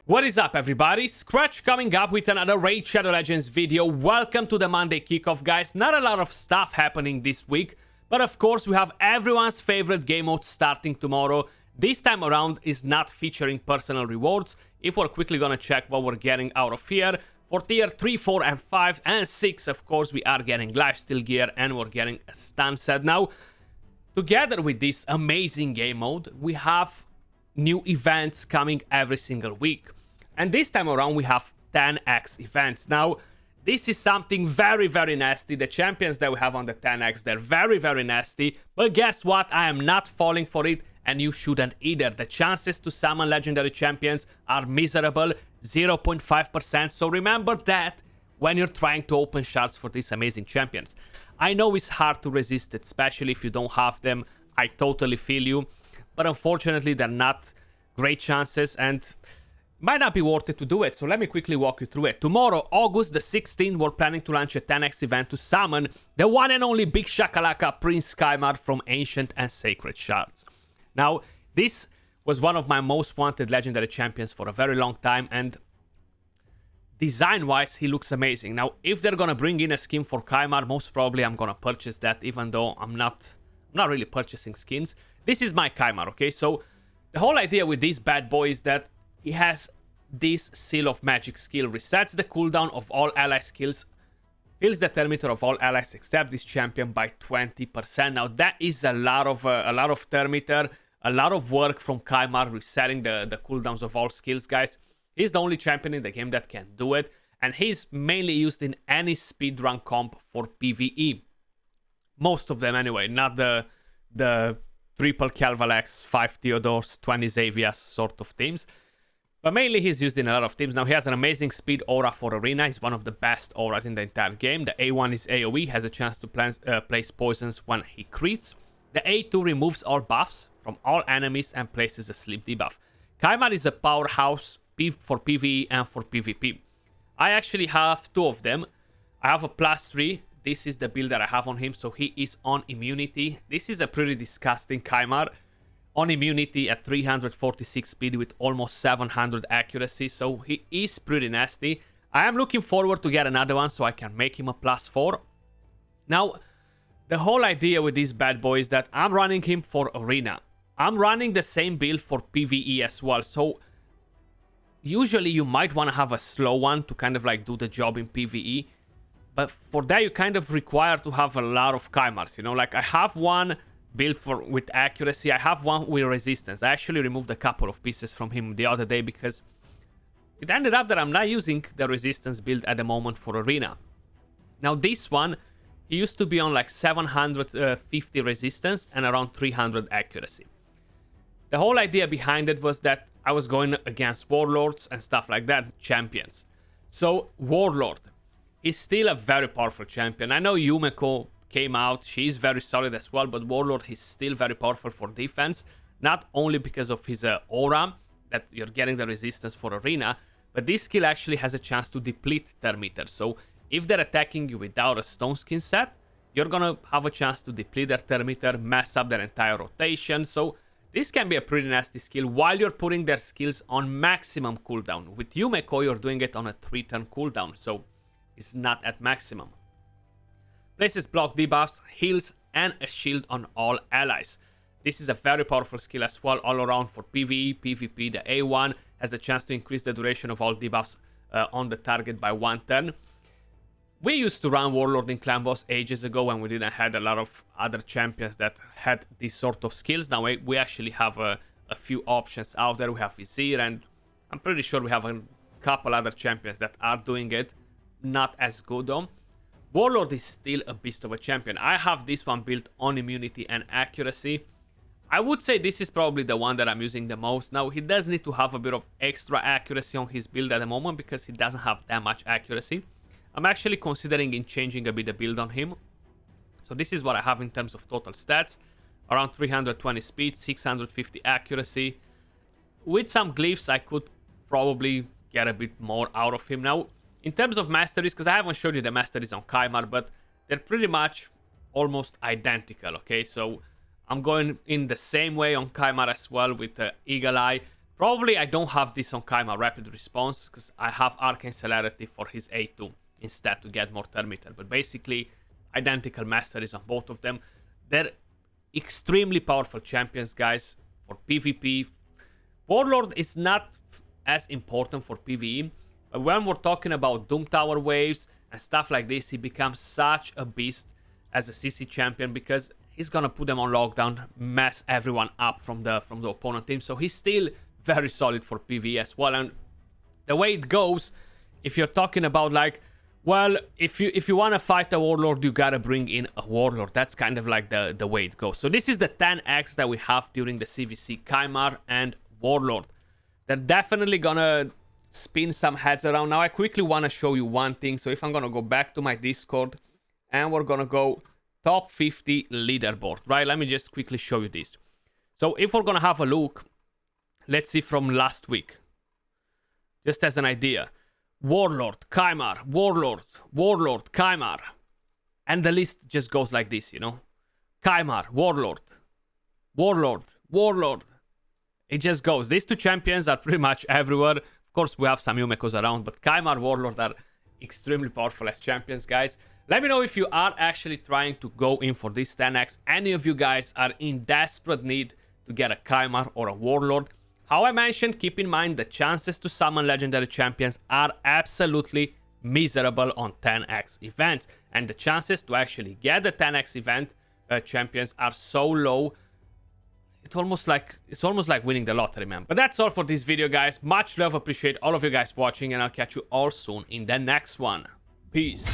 What is up, everybody? Skratch coming up with another Raid Shadow Legends video. Welcome to the Monday kickoff, guys. Not a lot of stuff happening this week, but of course we have everyone's favorite game mode starting tomorrow. This time around is not featuring personal rewards. If we're quickly gonna check what we're getting out of here, for tier 3, 4, and 5, and 6, of course, we are getting lifesteal gear and we're getting a stun set. Now, together with this amazing game mode, we have new events coming every single week. And this time around, we have 10x events. Now, this is something very, very nasty. The champions that we have on the 10x, they're very, very nasty. But guess what? I am not falling for it, and you shouldn't either. The chances to summon legendary champions are miserable, 0.5%. So remember that when you're trying to open shards for these amazing champions. I know it's hard to resist it, especially if you don't have them. I totally feel you. But unfortunately, they're not great chances, and might not be worth it to do it. So let me quickly walk you through it. Tomorrow, August the 16th, we're planning to launch a 10x event to summon the one and only Big Shakalaka Prince Skymar from Ancient and Sacred Shards. Now, this was one of my most wanted legendary champions for a very long time, and design-wise, he looks amazing. Now, if they're gonna bring in a skin for Kymar, most probably I'm gonna purchase that, even though I'm not really purchasing skins. This is my Kymar, okay? So the whole idea with this bad boy is that he has this Seal of Magic skill, resets the cooldown of all ally skills, fills the thermometer of all allies except this champion by 20%. Now that is a lot of thermometer, a lot of work from Kymar resetting the cooldowns of all skills, guys. He's the only champion in the game that can do it, and he's mainly used in any speedrun comp for PvE. Most of them anyway, not the triple Calvalex, 5 Theodores, 20 Xavias sort of teams. But mainly he's used in a lot of teams. Now he has an amazing speed aura for Arena. He's one of the best auras in the entire game. The A1 is AoE, has a chance to place poisons when he crits. The A2 removes all buffs from all enemies and places a sleep debuff. Kymar is a powerhouse for PvE and for PvP. I actually have two of them. I have a +3. This is the build that I have on him, so he is on immunity. This is a pretty disgusting Kymar. On immunity at 346 speed with almost 700 accuracy, so he is pretty nasty. I am looking forward to get another one so I can make him a +4. Now, the whole idea with this bad boy is that I'm running him for Arena. I'm running the same build for PvE as well, so usually you might want to have a slow one to kind of like do the job in PvE. But for that, you kind of require to have a lot of Kymars, you know? Like, I have one built with accuracy, I have one with resistance. I actually removed a couple of pieces from him the other day because it ended up that I'm not using the resistance build at the moment for Arena. Now, this one, he used to be on like 750 resistance and around 300 accuracy. The whole idea behind it was that I was going against Warlords and stuff like that, champions. So, Warlord is still a very powerful champion. I know Yumeko came out, she is very solid as well, but Warlord is still very powerful for defense, not only because of his aura, that you're getting the resistance for Arena, but this skill actually has a chance to deplete thermometer. So if they're attacking you without a stone skin set, you're gonna have a chance to deplete their thermometer, mess up their entire rotation. So this can be a pretty nasty skill while you're putting their skills on maximum cooldown. With Yumeko, you're doing it on a 3-turn cooldown, so it's not at maximum. Places block debuffs, heals, and a shield on all allies. This is a very powerful skill as well, all around for PvE, PvP. The A1 has a chance to increase the duration of all debuffs on the target by 1 turn. We used to run Warlord in Clan Boss ages ago when we didn't have a lot of other champions that had these sort of skills. Now we actually have a few options out there. We have Vizier, and I'm pretty sure we have a couple other champions that are doing it. Not as good though. Warlord is still a beast of a champion. I have this one built on immunity and accuracy. I would say this is probably the one that I'm using the most. Now, he does need to have a bit of extra accuracy on his build at the moment because he doesn't have that much accuracy. I'm actually considering in changing a bit the build on him. So this is what I have in terms of total stats. Around 320 speed, 650 accuracy. With some glyphs, I could probably get a bit more out of him. Now, in terms of masteries, because I haven't showed you the masteries on Kymar, but they're pretty much almost identical, okay? So I'm going in the same way on Kymar as well with Eagle Eye. Probably I don't have this on Kaimar Rapid Response because I have Arcane Celerity for his A2 instead to get more Termitor. But basically, identical masteries on both of them. They're extremely powerful champions, guys, for PvP. Warlord is not as important for PvE, but when we're talking about Doom Tower waves and stuff like this, he becomes such a beast as a CC champion because he's gonna put them on lockdown, mess everyone up from the opponent team. So he's still very solid for PvE as well. And the way it goes, if you're talking about like, well, if you want to fight a warlord, you gotta bring in a warlord. That's kind of like the way it goes. So this is the 10x that we have during the CVC Kaimar and warlord. They're definitely gonna spin some heads around. Now I quickly want to show you one thing. So if I'm gonna go back to my Discord and we're gonna go top 50 leaderboard, right? Let me just quickly show you this. So if we're gonna have a look, let's see from last week, just as an idea. Warlord, Kaimar, Warlord, Warlord, Kaimar. And the list just goes like this, you know? Kaimar, Warlord, Warlord, Warlord. It just goes. These two champions are pretty much everywhere. Of course, we have some Yumekos around, but Kaimar, Warlord are extremely powerful as champions, guys. Let me know if you are actually trying to go in for this 10x. Any of you guys are in desperate need to get a Kaimar or a Warlord. How I mentioned, keep in mind the chances to summon legendary champions are absolutely miserable on 10x events. And the chances to actually get the 10x event champions are so low. It's almost like winning the lottery, man. But that's all for this video, guys. Much love, appreciate all of you guys watching, and I'll catch you all soon in the next one. Peace.